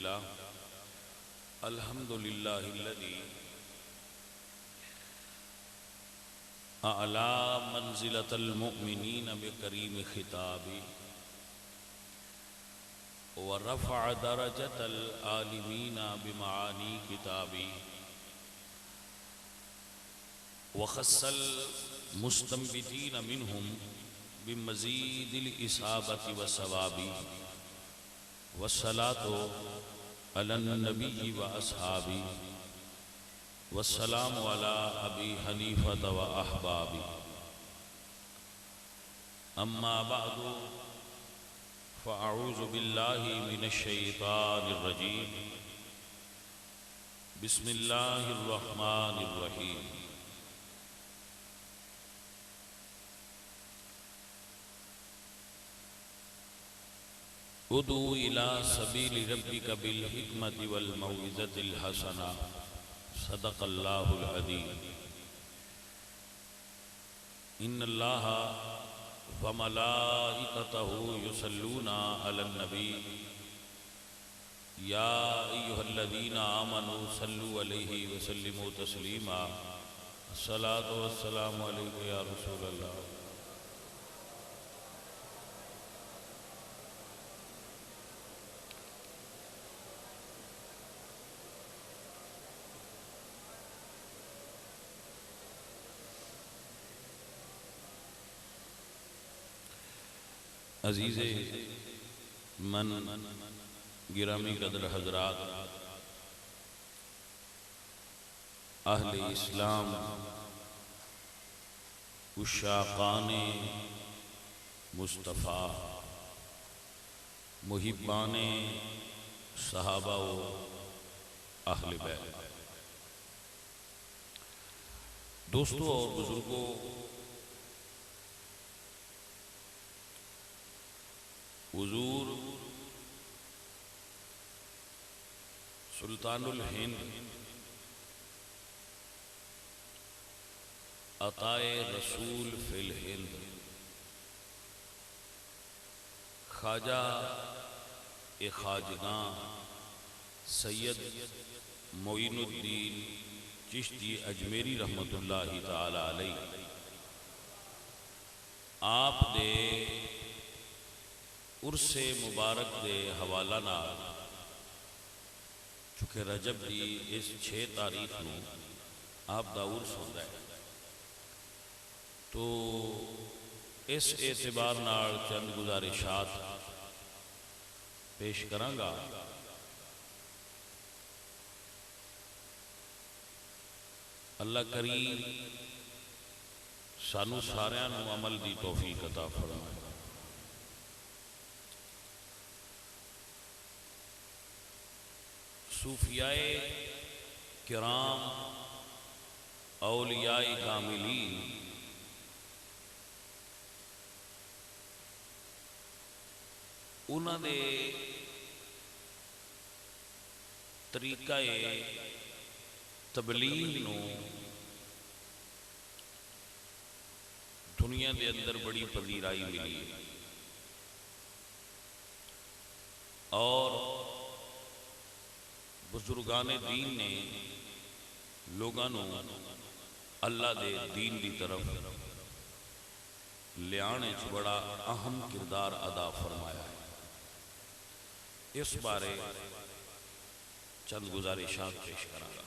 बिस्मिल्लाह अल्हम्दुलिल्लाहिल्लज़ी अला मंज़िलतल मुअमिनीन बिकरीम खिताबी व रफ़अ दरजतल आलिमीन बिमानी किताबी व खस्सल मुस्तंबितीन मिनहुम बिमज़ीदिल इसाबति व सवाबी वस्सलातु अलन नबी व अस्हाबी वस्सलामु अला अबी हनीफत व अहबाबी अम्मा बअदु फ़अऊज़ु बिल्लाहि मिनश शैतानिर रजीम बिस्मिल्लाहिर रहमानिर रहीम। उदू इला सबील रब्बिका बिल हिकमति वल मौइज़तिल हसना सदक़ल्लाहुल अज़ीम। इन्नल्लाह व मलाइकतहु युसल्लूना अलन नबी या अय्युहल्लज़ीना आमनू सल्लु अलैहि व सल्लिमू तस्लीमा। अस्सलातु वस्सलामु अलैका या रसूलल्लाह। अज़ीज़े मन गिरामी कदर हजरात, अहले इस्लाम, उशाक़ाने मुस्तफ़ा, मुहिब्बाने सहाबा व अहले बैत, दोस्तों और बुजुर्गों, हुजूर सुल्तानुल हिंद अताए रसूल फिल हिंद ख्वाजा ए खाजगां सैयद मोइनुद्दीन चिश्ती अजमेरी रहमतुल्लाहि ताला अलैह आप दे उर्से मुबारक दे हवाला नाल चूँकि रजब की इस 6 तारीख को आप दा उर्स होता है, तो इस एतबार नाल चंद गुजारिशात पेश करांगा। अल्लाह करीम सानू सारियां नू अमल दी तौफीक अता फरमाए। सूफियाए किराम औलियाए कामिलीन उन्होंने तरीकाए तबलीग नू दुनिया के अंदर बड़ी पजीराई मिली और बुजुर्गाने दीन ने लोगों अल्लाह दे दीन की तरफ लियाने च बड़ा अहम किरदार अदा फरमाया है। इस बारे चंद गुजारिशात पेश करांगा।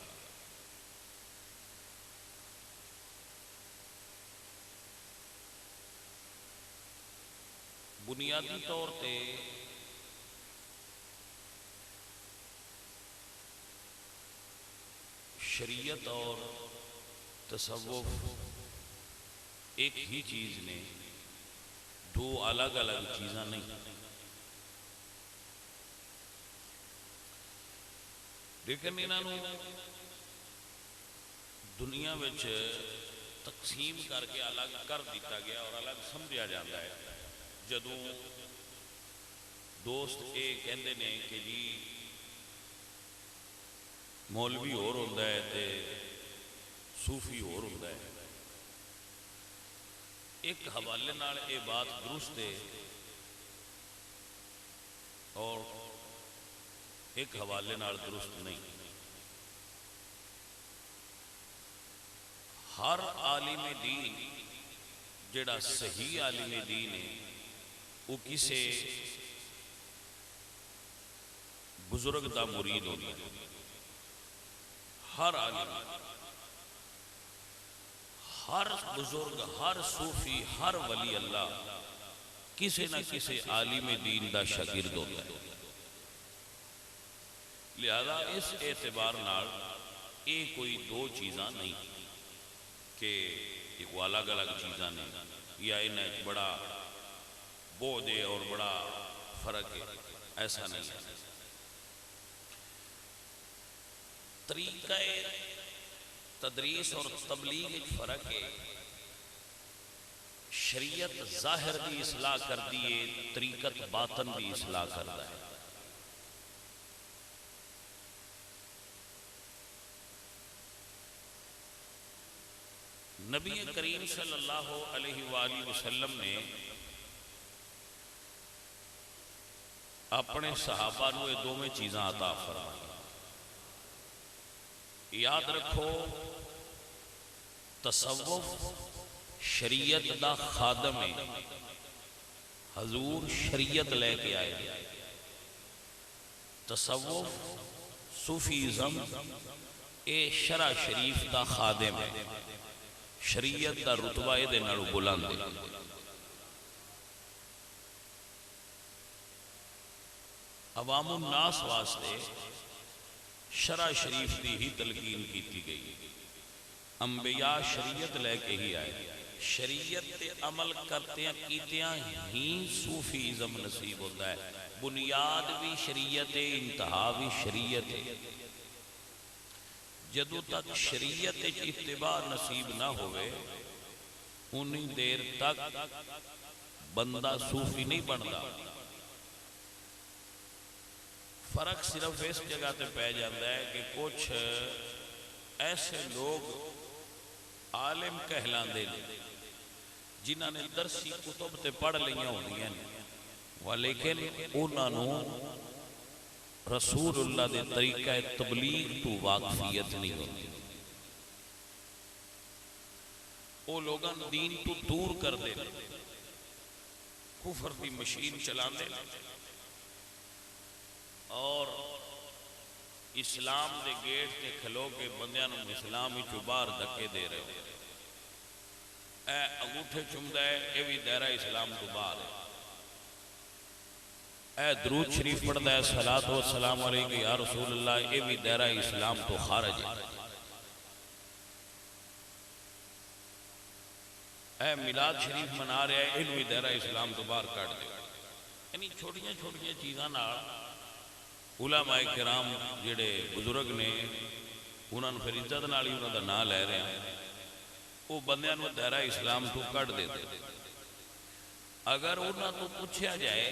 बुनियादी तौर पे शरीयत और तसव्वुफ एक ही चीज़ ने, दो अलग अलग चीज़ां नहीं। लेकिन इन्हों दुनिया में तकसीम करके अलग कर दिता गया और अलग समझा जाता है। जदों दोस्त ये कहते हैं कि जी मौलवी होर होंदा है ते सूफी होर होंदा है, एक हवाले नाल ये बात दुरुस्त है और एक हवाले नाल दुरुस्त नहीं। हर आलिम दीन जेड़ा सही आलिम दीन है वो किसे बुजुर्ग का मुरीद होता है। हर आलिम, हर बुजुर्ग, हर सूफी, हर वली अल्लाह किसी न किसी आलिम दीन का शागिर्द होता है। लिहाजा इस एतबार नाल ये कोई दो चीज़ां नहीं कि एक अलग अलग चीज़ां ने या इन्हें बड़ा बोझ है और बड़ा फर्क है, ऐसा नहीं है। तरीका तदरीस और तबलीग एक फर्क है। शरीयत जाहिर की इसलाह कर दी है, तरीकत बातन की इसलाह करता है। नबी करीम सल्लल्लाहु अलैहि वसल्लम ने अपने सहाबा को ये दोवें चीज़ां अता फरमाई। याद रखो, तसव्वुफ शरीयत दा खादम है। हजूर शरीयत लेके आए। तसव्वुफ सूफीज़म ये शरा शरीफ का खादम है। शरीयत का रुतबा ये बुलंद है। अवामुन नास वास्ते शरा शरीफ की ही तलकीन की गई। अंबिया शरीयत लेके ही आए। शरीयत ते अमल करते कीतियां ही सूफीज़म नसीब होता है। बुनियाद भी शरीयत है, इंतहा भी शरीयत है। जदों तक शरीयत इत्तिबा नसीब ना होवे उन्नी देर तक बंदा सूफी नहीं बनता। फर्क सिर्फ इस जगह पे पै जाता है कि कुछ ऐसे लोग आलिम कहलाते हैं जिन्होंने दरसी कुतुब ते पढ़ लिया होंदियां ने, लेकिन उन्होंने रसूलुल्लाह दे तरीका तबलीग तो वाकफियत नहीं होती। वो लोगों दीन तो दूर कर दे, कुफर की मशीन चलाते और इस्लाम के गेट से खलो के बंदियां नूं इस्लाम विचों बाहर धक्के दे रहे हो। ए अंगूठे चुमदा है, यह भी दायरा इस्लाम तो बाहर है। ए दरूद शरीफ पढ़ता है, सलात व सलाम अलैका या रसूल अल्लाह, ये भी दायरा इस्लाम तो खारज है। ए मिलाद शरीफ मना रहा है, इन भी दायरा इस्लाम तो बाहर काट दे। यानी छोटिया छोटिया चीज़ों नाल उलमाए किराम जिहड़े बुजुर्ग ने उन्होंने फिर इज्जत नाल ही उन्होंने नाम लै रहे हैं, वो बंदियां नूं दायरा इस्लाम तो कट देते। अगर उन्होंने तो पूछा जाए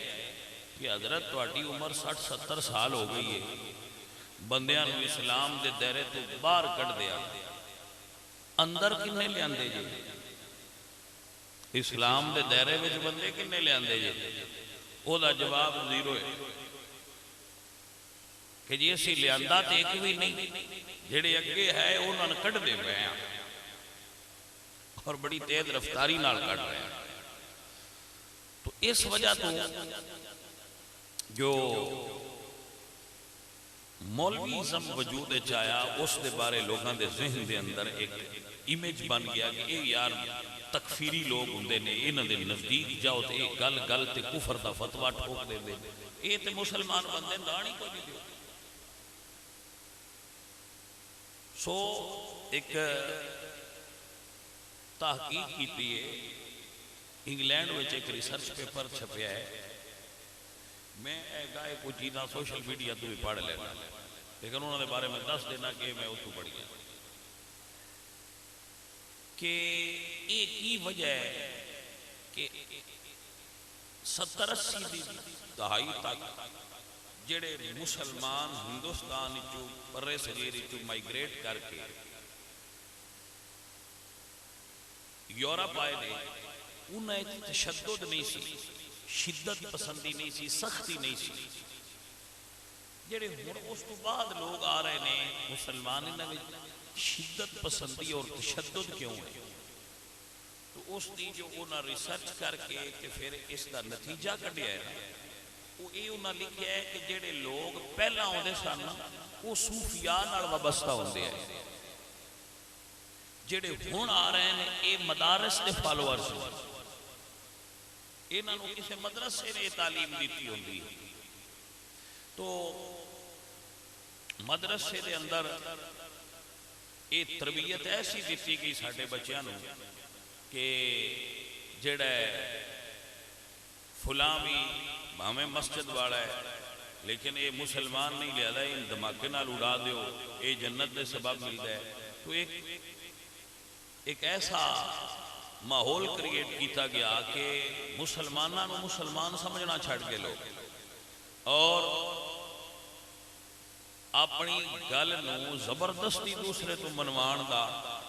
कि हजरत तुहाडी उम्र 60-70 साल हो गई है, बंदियां नूं इस्लाम के दायरे तो बाहर कट दिया, अंदर किन्ने लियाते जे? इस्लाम के दायरे में बंदे किन्ने लियाते जे? ओदा जवाब जीरो है कि जी असीं लियांदा तो एक भी नहीं, जिहड़े अगे है उन्होंने कढ़दे पे हैं और बड़ी तेज रफ्तारी नाल कढ़ रहे हैं। तो इस वजह तो जो मौलवीज़म वजूद आया उस दे बारे लोगों के जहन के अंदर एक इमेज बन गया कि ये यार तकफीरी लोग होंदे ने, इन्हां दे नज़दीक जाओ तो ये गल गल ते कुफर दा फतवा ठोक देंदे, ये तो मुसलमान बंदे लाण ही कोई नहीं दिओ। सो एक तहकीक की है, इंग्लैंड में एक रिसर्च पेपर छपया है। मैं गाय कुछ चीज़ा सोशल मीडिया तो भी पढ़ लेना, लेकिन उन्होंने बारे में दस देना कि मैं उतों पढ़ी कि एक ही वजह है कि 70-80 की दहाई तक जेड़े मुसलमान हिंदुस्तान चो पर्रे सगीर चो माइग्रेट करके यूरोप आए ने, उन्हें तशद्दुद नहीं सी, शिद्दत पसंदी नहीं सी, सख्ती नहीं सी। ਜਿਹੜੇ ਹੁਣ ਉਸ ਤੋਂ ਬਾਅਦ ਲੋਕ ਆ ਰਹੇ ਨੇ ਮੁਸਲਮਾਨ, ਇਹਨਾਂ ਵਿੱਚ शिद्दत पसंदी और तशद्दुद क्यों है? तो उसकी जो उन्हें रिसर्च करके ते फिर इसका नतीजा कढ़िया है, वो ये उन्हें लिखा है कि जेडे लोग पहला आते सन वो सूफिया नाल वाबस्ता होंदे है, जेडे हुण आ रहे हैं ये मदारस के फॉलोअर्स, इन्हां नूं किसी मदरसे ने तालीम दी होंदी। तो मदरसे के अंदर ये तरबीयत ऐसी दी गई साडे बच्चों कि जेड़ा फुला भी भावें मस्जिद वाला है लेकिन ये मुसलमान नहीं लिया, इन धमाके नाल उड़ा दो, ये जन्नत के सबब मिलता है। तो एक ऐसा माहौल क्रिएट किया गया कि मुसलमानों को मुसलमान समझना छड़ के लोग और अपनी गल नूं जबरदस्ती दूसरे तो मनवाण दा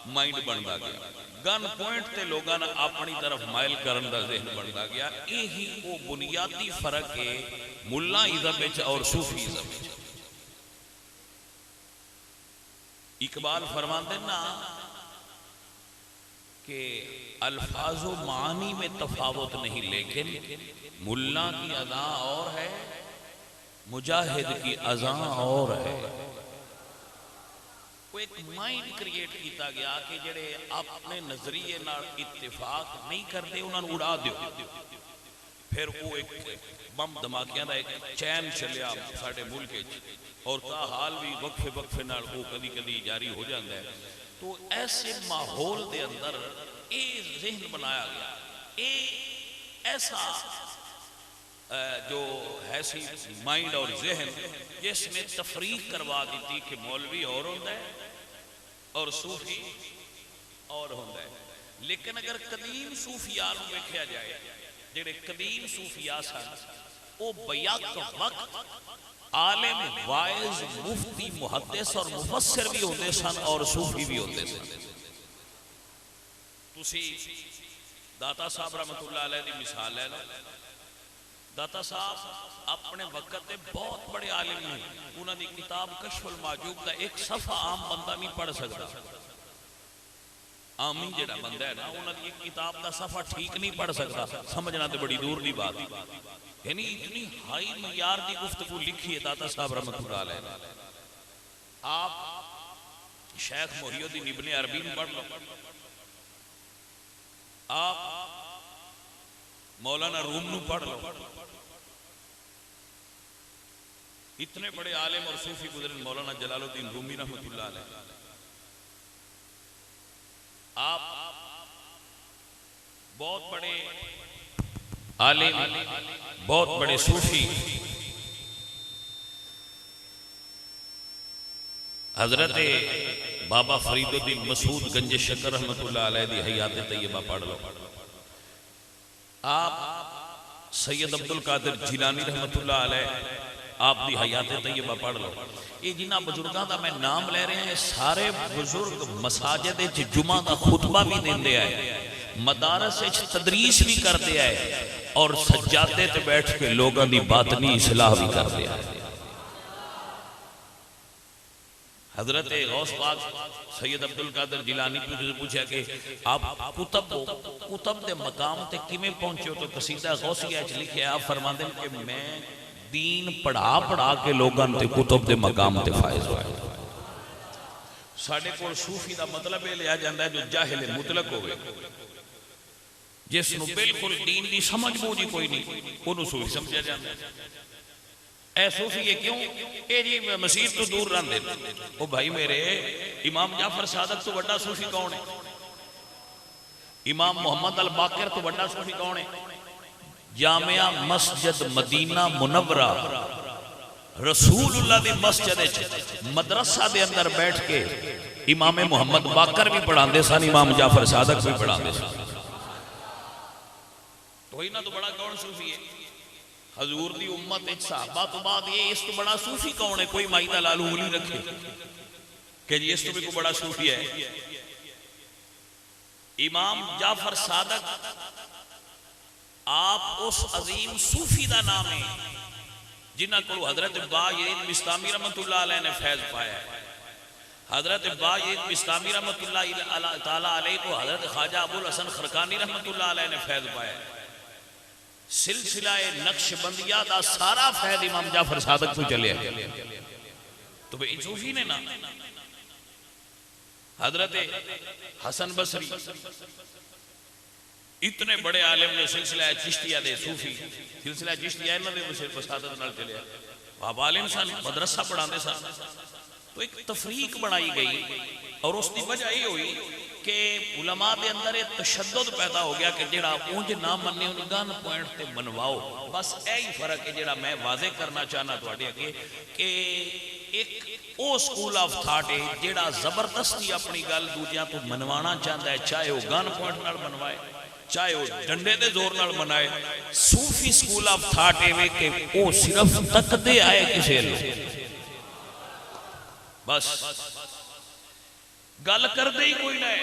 माइंड बनता गया, गन पॉइंट ते लोगों ने अपनी तरफ माइल करने का जहन बनता गया। यही वो बुनियादी फर्क है मुल्लाइज़म और सूफीज़म। इकबाल फरमाते ना कि अल्फाजो मानी में तफावत नहीं, लेकिन मुल्ला की अदा और है, मुजाहिद की अज़ा और है। वो एक माइंड क्रिएट किया गया कि जेड़े अपने नजरिए नाल इत्तेफाक नहीं करते उन्होंने उड़ा दो। फिर वो एक बम धमाकियां दा एक चैन चलिया साडे मुल्क और ता हाल भी वक्फे वक्फे नाल वो कदी कदी जारी हो जाता है। तो ऐसे माहौल के अंदर ये जहन बनाया गया, ये ऐसा जो है सी माइंड और जहन जिसमें तफरीक करवा दी थी कि मौलवी और होता है और सूफी और होता है। लेकिन अगर कदीम सूफिया नूं वेख्या जाए, जेड़े कदीम सूफिया सन वो बयाक वक्त आलिम वाइज मुफ्ती मुहद्दिस और मुफस्सिर भी होते सन और सूफी भी होते सन। तुसी दाता साहब रहमतुल्लाह अलैह दी मिसाल ले लो। दाता साहब अपने वक्त के बहुत बड़े आलिम हैं, उन्होंने किताब कशफुल माजूब का एक सफ़ा आम बंदा नहीं पढ़ सकता। आमी जेड़ा बंदा है ना उन्होंने किताब का सफ़ा ठीक नहीं पढ़ सकता, समझना तो बड़ी दूर की बात। यानी इतनी हाई मयार की गुफ्तगू लिखी है दाता साहब रहमतुल्लाह अलैह। आप शेख मोहिउद्दीन इब्ने अरबी पढ़ लो, आप मौलाना रूम नूं पढ़ लो, इतने बड़े आलिम और सूफी गुजरे मौलाना जलालुद्दीन रूमी रहमतुल्लाह अलैह। आप बहुत बड़े आलिम, बहुत बड़े सूफी हजरत बाबा फरीदुद्दीन मसूद गंज शकर रहमतुल्लाह अलैह दी हयात तैयबा पढ़ लो। आप सैयद अब्दुल कादिर जिलानी रहमतुल्लाह अलैह आप दी हयात तैयबा पढ़ लो। ये जिन्हां बुजुर्गों का मैं नाम ले रहे हैं सारे बुजुर्ग मसाजिद विच जुमा का खुतबा भी देंदे आए, मदारस विच तदरीस भी करते आए और सज्जादे ते बैठ के लोगों की बातनी इस्लाह भी करते आए। हजरत गौस पाक सैयद अब्दुल कादिर जिलानी पूछा कि आप कुतब के मकाम ते किवें पहुंचे हो? तो कसीदा गौसिया च लिखिया, आप फरमाते हैं कि मैं दीन पढ़ा पढ़ा के लोगों ते कुतब के मकाम ते फायज होया। साडे कोल सूफी का मतलब यह लिया जाता है जो जाहिल मुतलक होवे, जिसनूं बिल्कुल दीन की समझ बूझ ही कोई नहीं, उन्होंने सूफी समझा जाता है। ऐ सूफी है क्यों? ये जी मसीह तो दूर रहते। ओ भाई मेरे, इमाम जाफर सादक तो बड़ा सूफी कौन है? इमाम मोहम्मद अल बाकर तो बड़ा सूफी कौन है? जामिया मस्जिद मदीना मुनव्वरा रसूलुल्लाह दी मस्जिद मदरसा दे अंदर बैठ के इमाम मोहम्मद बाकर भी पढ़ाते सन, इमाम जाफर सादक भी पढ़ाते सन। तो इन्हां तो बड़ा कौन सूफी है? हजूर दी उम्मत एक सहाबा तो बाद ये इस तो बड़ा सूफी कौन है? कोई माई दा लाल उंगली रखे कि जी इस तो भी कोई बड़ा सूफी है। इमाम जाफर सादक आप उस अजीम सूफी का नाम है जिन्हां कोल हजरत बायजीद बिस्तामी रहमतुल्लाह अलैह ने फैज पाया है। हजरत बायजीद बिस्तामी रहमतुल्लाह ताला अलैह को हजरत ख्वाजा अबुल हसन खरकानी रहमतुल्लाह अलैह ने फैज पाया है। सिलसिला नक्शबंदिया दा सारा फैज इमाम जाफर सादिक को चले तो भाई सूफी ने ना हजरत हसन बसरी इतने बड़े आलिम ने सिलसिला चिश्तिया दे सूफी सिलसिला चिश्तिया इन्हां दे वसादत नाल चले आप आलिम सन मदरसा पढ़ाते सन तो एक तफरीक बनाई गई और उसकी वजह ये हुई कि उलमा के अंदर एक तशद्दुद पैदा हो गया कि जेड़ा उंज ना मन्ने उन्हें गन पॉइंट ते मनवाओ। बस यही फर्क है जेड़ा मैं वाजे करना चाहना तुहाडे अगे कि एक वो स्कूल ऑफ थॉट है जेड़ा जबरदस्ती अपनी गल दूजियां तो मनवाना चाहता है, चाहे वो गन पॉइंट नाल मनवाए चाहे वो डंडे दे जोर नाल मनाए। सूफी स्कूल ऑफ थॉट है कि वो सिर्फ तकदे आए किसी बस गल करते ही कोई ना है।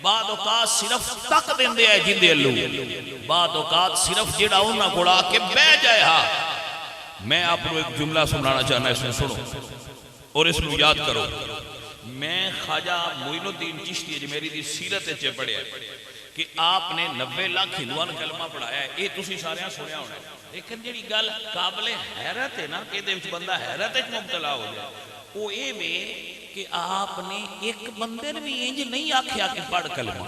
बाद औकात सिर्फ तक देंदे है जिंदे अल्लू, बाद औकात सिर्फ जेड़ा उन्हां कोल आके बह जाए। हाँ मैं आपको एक जुमला सुनाना चाहना, इसमें सुनो और इसमें याद करो। मैं ख्वाजा मोइनुद्दीन चिश्ती अजमेरी दी सीरत च पढ़िया कि आपने 90 लाख हिंदुआं नूं कलमा पढ़ाया है। ये तुसीं सारियां सुनिया होना, लेकिन जिहड़ी गल काबिले हैरत है ना कि इहदे विच बंदा हैरत विच मुबतला हो जाए वो ये वे कि आपने एक बंदे ने भी इंज नहीं आख्या कि पढ़ कलमा।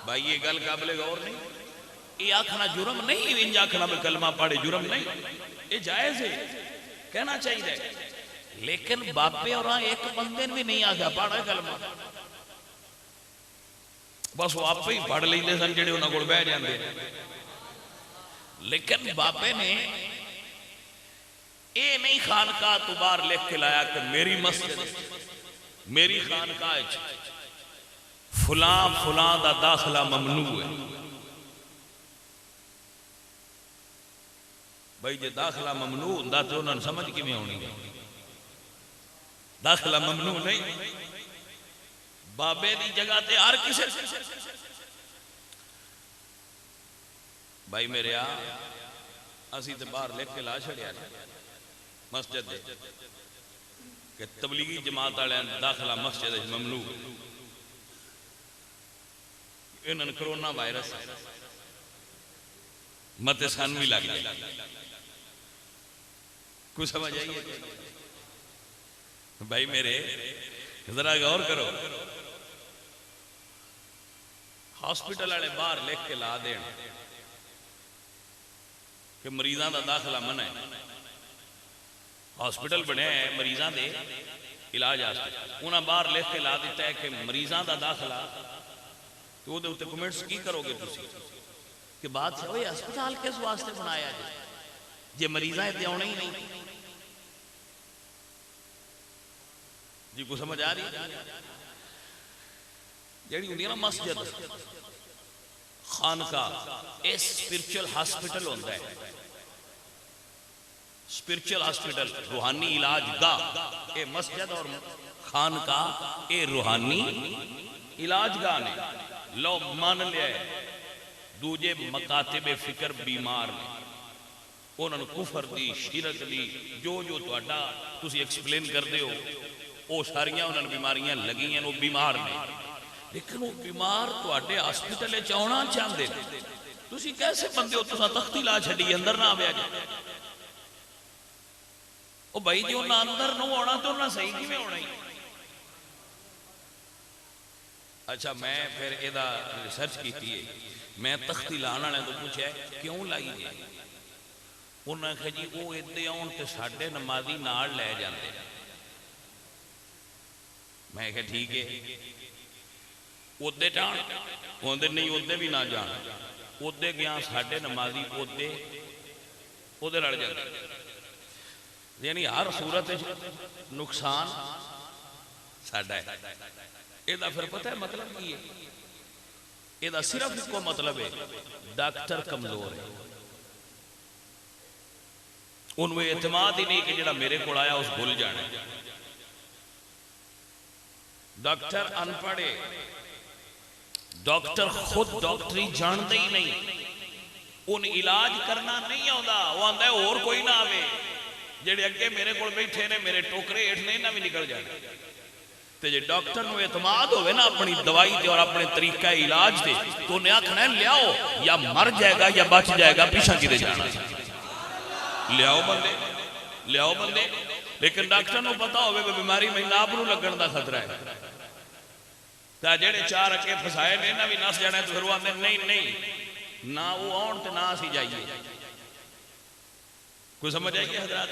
भाई ये गल काबिले गौर नहीं, ये आखना जुर्म नहीं, इंज आखना भी कलमा पढ़े जुर्म नहीं, ये जायज है कहना चाहिए। लेकिन बाबे और एक बंदे ने भी नहीं आख्या पढ़ कलमा, बस वो आप ही पढ़ लेंदे सन जेडे उन्हां कोल बह जांदे। लेकिन बाबे ने ये नहीं खानकाह तो बाहर लिख के लाया कि मेरी मस्जिद मेरी खानकाह फुला फुला दा दाखला ममनू है। भाई जे दाखला ममनू हुंदा तो उन्होंने समझ किवें आउणी है, दाखला ममनू नहीं। बाबे दी जगह ते हर किसी भाई मेरे असी तो बाहर लिख के ला छड़िया मस्जिद कि तबलीगी जमात वाले दाखला मस्जिद ममनू। इन्होंने कोरोना वायरस मत सन भी लग गया, कुछ समझ आइए भाई मेरे जरा गौर करो। हॉस्पिटल वाले बाहर लिख के ला दें कि मरीजों का दाखला मना है। हॉस्पिटल बने मरीजों के इलाज उन्हें बाहर लिख के ला दिता है कि मरीजों का दाखला, तो वो उत्ते कमेंट्स की करोगे तुसी कि बात है अस्पताल किस वास्ते बनाया जे मरीजा इतने आना ही नहीं। जी को समझ आ रही जी होंगी ना मस्जिद खानका ये स्पिरिचुअल हॉस्पिटल होता है, स्पिरिचुअल हॉस्पिटल रूहानी इलाज गाह। ये मस्जिद और खानका ये रूहानी इलाज गाह ने। लो मान लिया दूजे मकातिबे फिक्र बीमार ने, उन्होंने कुफर दी शिरक दी जो जो तुहाडा तुसी एक्सप्लेन करते हो वो सारियां उन्होंने बीमारियां लगी हैं, वो बीमार ने। लेकिन वो बीमार तुहाडे हॉस्पिटल आना चाहते हैं। तुसी कैसे बंदे हो तुसा तख्ती ला छड़ी अंदर ना आया जाए। ओ भाई जी उन्हें अंदर न आना तो उन्हें सही किवें होना ही। अच्छा मैं फिर एदा रिसर्च की है, मैं तख्ती लाने वाले तो पूछा क्यों लाई है। उन्हें आखिया जी वो इतने आउन तो साडे नमाजी नाल लै जाते। मैं क्या ठीक है उदे जान आते नहीं उदे भी ना जान, उदे गया साडे नमाजी उदे उदे लड़ जाते। यानी हर सूरत नुकसान साडा है। ਇਹਦਾ फिर पता है मतलब की है, ਇਹਦਾ सिर्फ इको मतलब है डॉक्टर कमजोर है। उन्हें एतमाद ही नहीं कि जो मेरे को आया उस भूल जाना। डॉक्टर अनपढ़ है, डॉक्टर खुद डॉक्टरी जानते ही नहीं। उन इलाज करना नहीं आता, वो आंदा होर कोई ना आवे, जेडे अगे मेरे को बैठे ने मेरे टोकरे हेठ ने इन्हें भी निकल जाए। तो जे डॉक्टर को एतमाद होवे ना अपनी दवाई ते और अपने तरीका इलाज से, तो उन्हें आखना लियाओ या मर जाएगा या बच जाएगा, पीछा किते जाना, लियाओ बंदे, लियाओ बंदे। लेकिन डॉक्टर को पता होवे बीमारी मैंने आप लगन का खतरा है, तो जेडे चार अगे फसाए ने इन्हें भी नस जाना, तो फिर वो आते नहीं नहीं ना वो आउन तो ना असी जाइए। कोई समझ आएगी हजरात?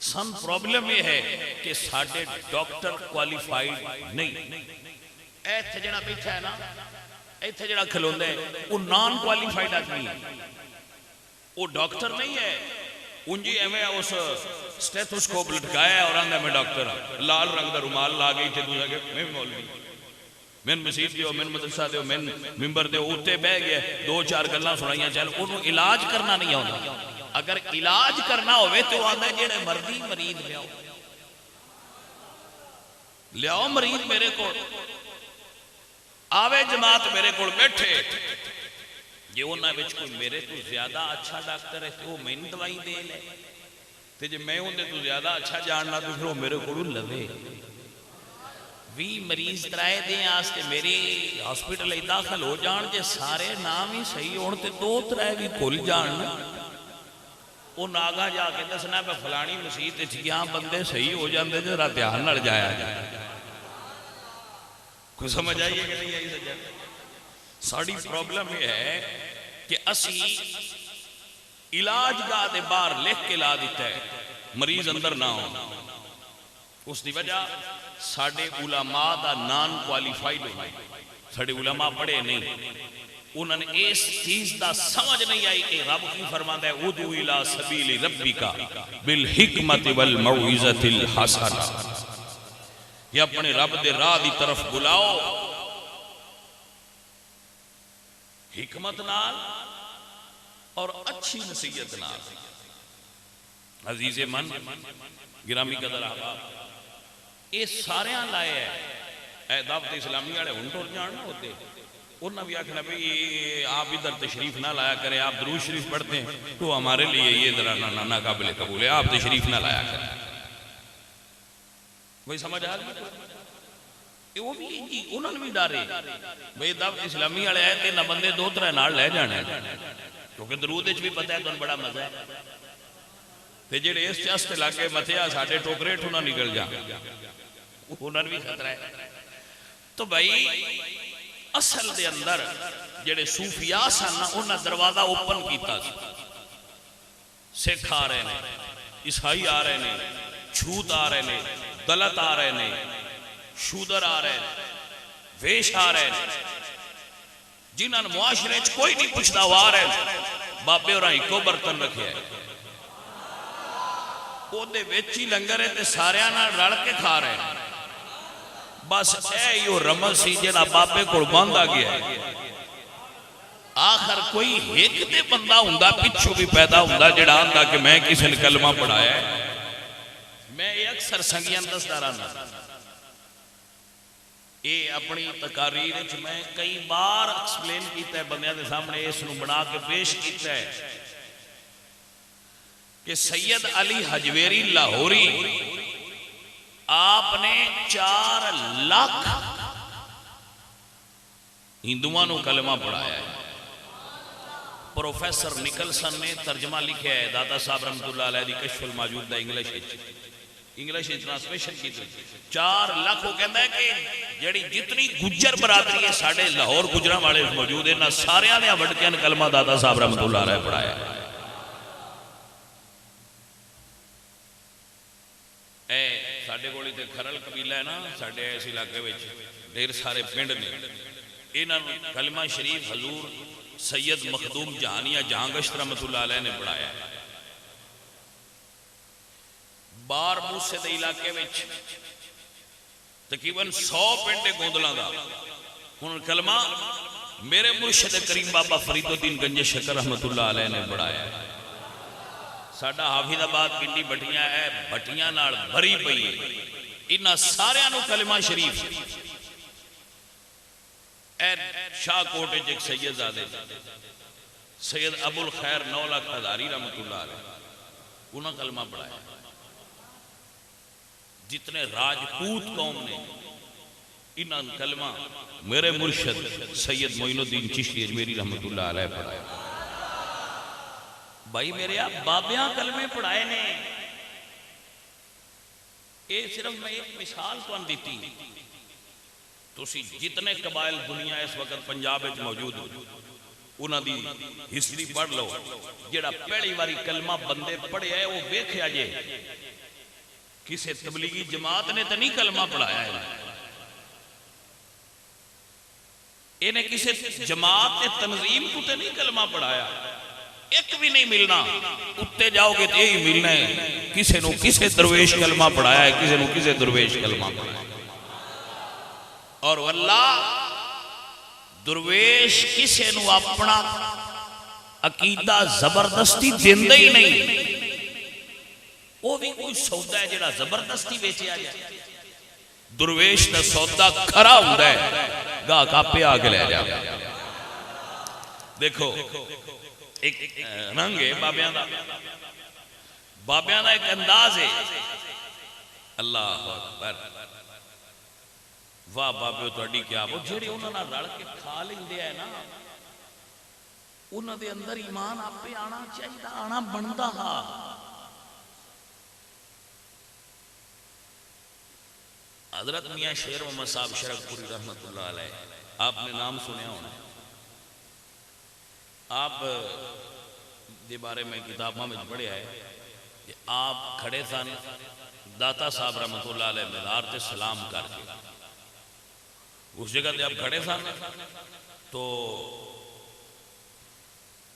सन प्रॉब्लम यह है कि साडे डॉक्टर क्वालिफाइड नहीं। इत्थे जिहड़ा बैठा है ना, इत्थे जिहड़ा खलोंदा है वो नॉन क्वालिफाइड आदमी है, वो डॉक्टर नहीं है। उंजी एवं उस स्टेथोस्कोप लटकाया और आंदा मैं डॉक्टर हाँ, लाल रंग का रुमाल ला गई थे, दूसरा के मैं मौलवी, मैन मसीत दो, मैन मदरसा दो, मैन मिंबर दो, उत्ते बह गया, दो चार गल्लां सुनाइयां, चल उन्होंने इलाज करना नहीं आता। अगर इलाज करना होवे तो आंदा जेड़े मर्जी मरीज लियाओ, लियाओ मरीज मेरे को आवे, जमात मेरे को बैठे, जे उन्होंने कोई मेरे तो ज्यादा अच्छा डॉक्टर है तो वो मैंने दवाई दे ले, तो जे मैं उन्हें तो ज्यादा अच्छा जानना तो फिर वो मेरे को लवे। 20 मरीज किराए दें आस्ते मेरे हॉस्पिटल दाखिल हो जान, जे सारे नाम ही सही होने तो 2-3 भी भुल जान, वो नागा जाके दसना मैं फलानी मसीत गया, बंदे सही हो जाते, जरा ध्यान नाल जाया जाए। कोई समझ आइए कि नहीं आई? सज्जन, साड़ी प्रॉब्लम यह है कि असी इलाज गाह दे बाहर लिख के ला दिता है, मरीज अंदर ना हो। उसकी वजह साडे उलमा दा नॉन क्वालिफाइड होना, साडे उलमा पढ़े नहीं, उन्होंने इस चीज का समझ नहीं आई कि रब की फरमाता है उदू इला सबील रब्बिका बिल हिकमत वल मौइज़तिल हसना, ये अपने रब दे राह की तरफ बुलाओ हिकमत नाल और अच्छी नसीहत नाल। अजीज़े मन गिरामी कदर अहबाब, ये सारे लाए है दावत इस्लामी वाले हुण टुर जान होते, उन्हें भी आखना भाई आप इधर तशरीफ ना लाया करें, आप दरूद शरीफ पढ़ते हैं तो हमारे लिए ये जरा ना काबिल कबूल है, आप तशरीफ ना लाया करें। वही समझ आ रही, वो भी जी उन्होंने भी डरे भाई दावत इस्लामी वाले आए तो बंदे 2-3 नाल ले जाने, क्योंकि दरूद भी पता है तुम बड़ा मजा है, तो जेडे इस चस्त लागे मथिया साडे टोकरे ठू ना निकल जा, उन्होंने भी खतरा है। तो भाई असल दे अंदर जेडे सूफिया सन उन्हें दरवाजा ओपन किया, सिख आ रहे हैं, ईसाई आ रहे हैं, छूत आ रहे हैं, दलत आ रहे हैं, शूदर आ रहे हैं, वेश आ रहे हैं, जिन्होंने मुआशरे च कोई नहीं पूछता वो आ रहे हैं। बाबे और इको बर्तन रखे है, ओदे विच ही लंगर है ते सारियां नाल रल के खा रहे हैं। बस यो रमज सी जेड़ा बाबे को बंद आ गया है। आखिर कोई एक ते बंदा हुंदा पिछू भी पैदा हुंदा जेड़ा आंदा कि मैं किसी ने कलमा पढ़ाया है। मैं अक्सर संगियां दसदा रहना, ये अपनी तकारीर च मैं कई बार एक्सप्लेन किया है बंदियां दे सामने, इसनूं बना के पेश किया है कि सैयद अली हजवेरी लाहौरी आपने 4 लाख हिंदुओं को कलमा पढ़ाया है। प्रोफेसर निकलसन ने तर्जमा लिखा है दादा साहब रहमतुल्लाह अलैह दी कश्फुल मौजूद दा इंग्लिश ट्रांसलेशन की 4 लाख। वो कहता है कि जड़ी जितनी गुज्जर बरादरी है साढ़े लाहौर गुजरा वाले मौजूद है ना, सारिया ने वडकियां ने कलमा दादा साहब रहमतुल्लाह अलैह पढ़ाया है। साडे कोल इत्थे खरल कबीला है ना, साडे इस इलाके में ढेर सारे पिंड ने, इन्होंने कलमा शरीफ हजूर सैयद मखदूम जहानिया जहांगश्त रहमतुल्लाह अलैह ने पढ़ाया है। बार मूसे के इलाके में तकरीबन 100 पिंड गोंदलों का हुण कलमा मेरे मुर्शिद करीम बाबा फरीदुद्दीन गंजे शकर रहमतुल्लाह अलैह ने पढ़ाया है। साडा हाफिजाबाद पिंडी भटियां है, भटियां नाल भरी पई है, इन्हां सारियां नूं कलमा शरीफ शाहकोट एक सैयदजादे सैयद अबुल खैर नौलख हजारी रहमतुल्लाह अलैह उन्होंने कलमा पढ़ाया। जितने राजपूत कौम ने इन्होंने कलमा मेरे मुर्शद सैयद मोइनुद्दीन चिश्ती अजमेरी रहमतुल्लाह अलैह पढ़ाया। भाई मेरे आप बाबियां कलमे पढ़ाए ने। ये सिर्फ मैं एक मिसाल तो दी। तुसी जितने कबाइल दुनिया इस वक्त पंजाब में मौजूद उन्होंने हिस्ट्री पढ़ लो। जेड़ा पहली बारी कलमा बंदे पढ़े है वो वेख्या जे किसी तबलीगी जमात ने तो नहीं कलमा पढ़ाया है। इन्हें किसी जमात ने तंजीम को तो नहीं कलमा पढ़ाया। एक भी नहीं मिलना। उत्ते जाओगे तो यही मिलना है किसी ने किसी दरवेश कलमा पढ़ाया है, किसी ने किसी दरवेश कलमा पढ़ाया। और वल्लाह दरवेश किसी ने अपना अकीदा जबरदस्ती देंदा ही नहीं। वो भी कोई सौदा है जिहड़ा जबरदस्ती बेचिया जाए। दरवेश का सौदा खरा हुंदा है, गाहक आपे आके ले जाए। देखो एक रंग है बाबियां दा, बाबियां दा एक अंदाज है। अल्लाह अकबर, वाह बाबे तुहाडी क्या वो जेड़े उन्हां नाल रल के खा लैंदे है ना, उन्हां दे अंदर ईमान आपे आना चाहिए, आना बनदा हा। हजरत मियां शेर मोहम्मद साहब शरकपुरी रहमतुल्लाह अलैह, आपने नाम सुना होना। आप के बारे में किताबों में पढ़िया है कि आप खड़े सन दाता साहब रहमतुल्लाह अलैह मज़ार से सलाम करके, उस जगह से आप खड़े सन तो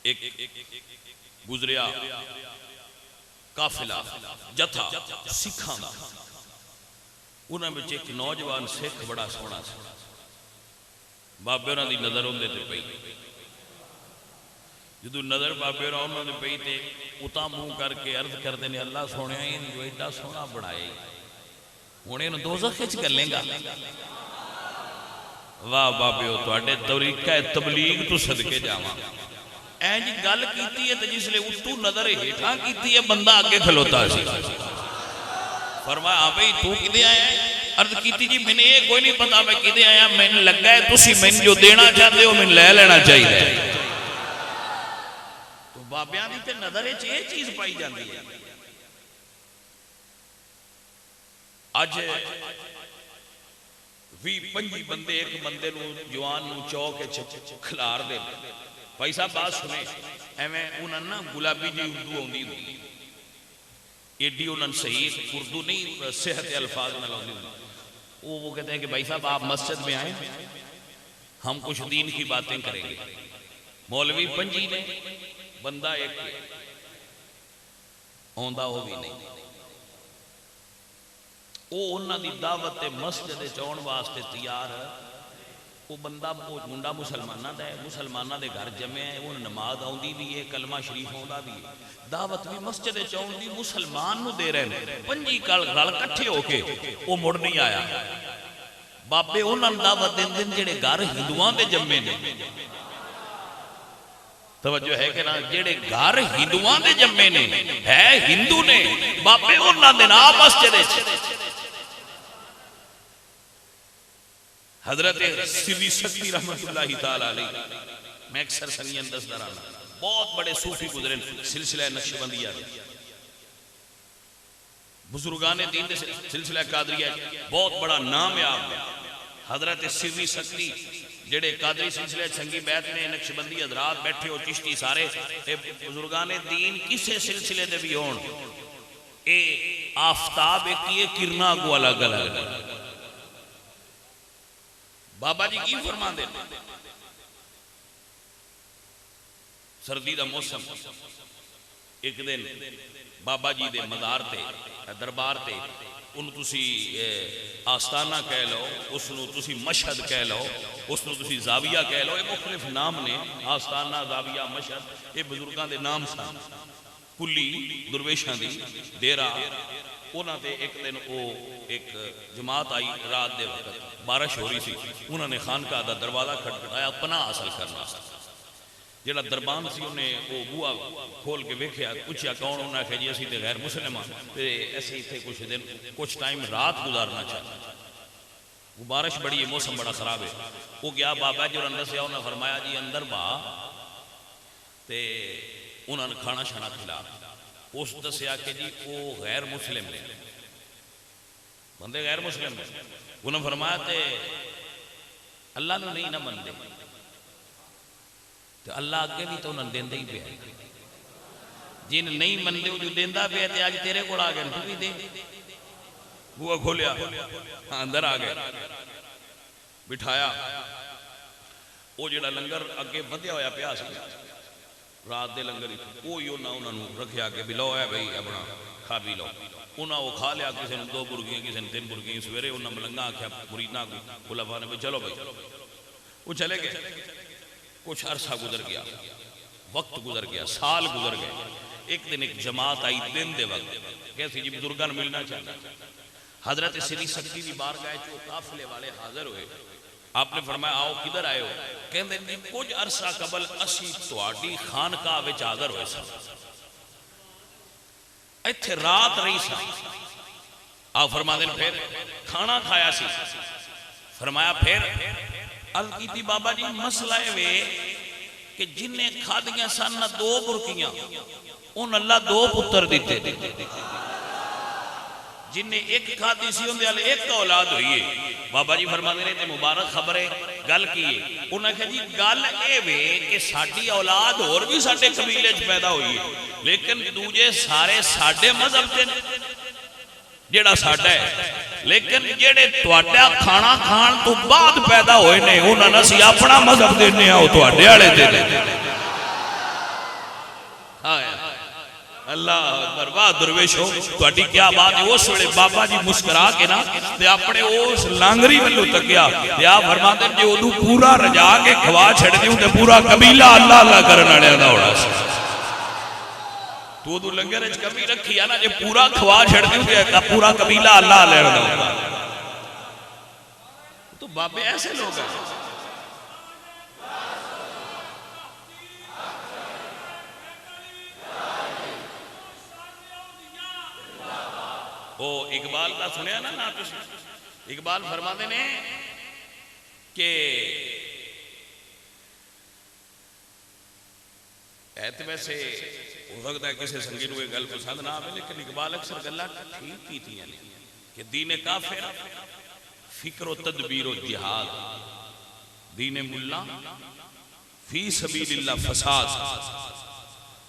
एक गुजरिया काफिला जथा सिखा का, उन्होंने एक नौजवान सिख बड़ा सोहना सी। बाबे उन्होंने नजर उन्हें ते पई, जो नजर बाबे उन्होंने पई तो उता मुंह करके अर्ज करते हैं अल्लाह सोने जो एडा सोहना बनाया हूँ इन दोज़ख विच घल्लेगा। वाह बाबे तुहाडे तरीका है तबलीग तो सदके जावां। इंज गल कीती है तो जिसले उतू नजर हेठा कीती है बंदा अगे खलोता सी। फरमाया हाँ भाई तू किदे आया? अर्ज की जी मैंने ये कोई नहीं पता मैं किदे आया, मैंने लगा है तुसी मैंने जो देना चाहते हो मैंने ले लेना चाहिए। तो बाबियां दी ते नजर च ये चीज पाई जाती है। अज 20-25 बंदे एक बंदे जवान चौक खिलार दे। भाई साहब बात सुने, एवं उन्होंने ना गुलाबी जी उर्दू आती होगी, एडी उन्होंने सही उर्दू नहीं सेहत अल्फाज में लाती होगी। वो कहते हैं कि भाई साहब आप मस्जिद में आए, हम कुछ दीन की बातें करेंगे। मौलवी 5 ने, बंदा एक आंदा वो भी नहीं। वो उन्होंने दावत मस्जिद आने वास्ते तैयार। वो बंदा मुंडा मुसलमाना का है, मुसलमाना के घर जमे है, उन्हें नमाज आती भी है, कलमा शरीफ आता भी है, दावत भी मस्जिद आने की मुसलमान नूं दे रहे हैं। 5 कल रल कट्ठे होके वो मुड़ नहीं आया। बाबे उन्होंने दावत देंदे जेड़े घर हिंदुआं दे जम्मे ने। तवज्जो है कि ना, जेड़े घर हिंदुआं दे जम्मे ने है हिंदू ने, बाबे उन्होंने नाम मस्जिद हजरत सिरी सकती रहमतुल्लाहि ताला अलैह, मैं अक्सर संगियन दसदा रहा, बहुत बड़े सूफी गुजरे सिलसिला नक्शबंदिया बुजुर्गाने दीन दे सिलसिला कादरिया बहुत बड़ा नाम है। आप हजरत सिरी सकती जेड़े कादरी सिलसिले संगी बैत ने नक्शबंदी हजरात बैठे हो, चिश्ती सारे बुजुर्गाने दीन किसे सिलसिले दे भी होण, ए आफताब एक ये किरना को अलग अलग। बाबा जी की फरमा दे, सर्दी का मौसम, एक दिन बाबा जी दे मज़ार ते दरबार ते उन्होंने तुसी आस्ताना कह लो, उसनों तुसी मशहद कह लो, उसनों तुसी जाविया कह लो, ये मुख्तलिफ नाम ने। आस्ताना, जाविया, मशहद ये बुजुर्गों के नाम सन। कुली दुरवेशां दी डेरा उन्होंने एक दिन वो एक जमात आई, रात के वक्त बारिश हो रही थी, उन्होंने खानका का दरवाजा खटखटाया पनाह हासिल करना। ਜਿਹੜਾ ਦਰਬਾਨ ਸੀ ਉਹਨੇ ਉਹ ਬੂਹਾ ਖੋਲ ਕੇ ਵੇਖਿਆ, ਪੁੱਛਿਆ ਕੌਣ? ਉਹਨਾਂ ਆਖਿਆ ਜੀ ਅਸੀਂ ਤੇ ਗੈਰ ਮੁਸਲਿਮ ਹਾਂ ਤੇ ਅਸੀਂ ਇੱਥੇ ਕੁਛ टाइम रात गुजारना चाहते। वो बारिश बड़ी है, मौसम बड़ा खराब है। वो गया बाबा जी और अंदर से उन्हें फरमाया जी अंदर बा ते उन्होंने खाना शाना खिला। उस दसिया कि जी वो गैर मुस्लिम ने, बंदे गैर मुस्लिम ने। उन्हें फरमाया ते अल्लाह ने नहीं ना मनते तो अल्लाह अगे भी तो उन्होंने देंदा ही पे, जिन नहीं मनते जो देंदा पे ते अज तेरे को आ गए तू भी दे। बूहा खोलिया, अंदर आ गए, बिठाया। वो जो लंगर अगे वधिया होया पिया सी रात के लंगर वो ही उन्होंने रखिया कि भी लो है भाई अपना खा पी लो। उन्हें वो खा लिया, किसी ने 2 बुर्गियां, किसी ने 3 बुर्गियां। सवेरे उन्हें मलंगा आख्या मुरीदा को खुलाफा ने भाई चलो भाई, वो चले गए। कुछ अरसा गुजर गया, वक्त गुजर गया, साल गुजर गए। एक दिन एक जमात आई दिन दे वक्त, कैसी जी बुजुर्गों ने मिलना चाहता। हजरत श्री शक्ति की बारगाह च काफले वाले हाजिर हुए। आपने फरमाया आओ किधर आए हो? कहते कुछ अरसा कबल असी तुहाडी खानकाह विच हाजिर होए सन, इत्थे रात रही सी। आप फरमाते फिर खाना खाया सी। फरमाया फिर अर्ज की बाबा जी मसला वे कि जिन्हें खादियां सन 2 बुरकियां उन अल्लाह 2 पुत्र दिते, जिन्हें एक खादी सी उनदे वाले एक औलाद हुई है। बाबा जी फरमाते ने मुबारक खबर है। गल की है? उन्हें कहा जी गल ये वे कि साडी औलाद होर भी साडे कबीले च पैदा हुई है, लेकिन दूजे सारे साडे मजहब दे जेड़ा साडा है, लेकिन जेड़े तुहाडा खाना खान तो बाद पैदा होए ने उन्हां असीं अपना मजहब देने आ, तुहाडे वाले दे। अल्लाह अकबर, वाह दरवेशो तुहाडी क्या बात है। उस वेले बाबा जी मुस्कुरा के ना ते अपने उस लांगरी वल्लों तकिया ते आप फरमाते जे उदू पूरा रजा के खवा छड़ दिऊं ते पूरा कबीला अल्लाह अल्लाह करन वालियां दा होना सी। तू उदू लंगर च कमी रखी है ना, जे पूरा खवा छड़ दिऊं ते पूरा कबीला अल्लाह लेण दा होना। तो बाबे ऐसे लोग हैं। ओ इकबाल का सुनिया ना इकबाल फरमाते ने कि ऐत वैसे हो सकता है किसी संगी को गल पसंद ना आए, लेकिन इकबाल अक्सर गल्लां ठीक की कि दीने काफिर फिक्र तदबीर जिहाद, दीने मुल्ला फी सबीलिल्लाह फसाद।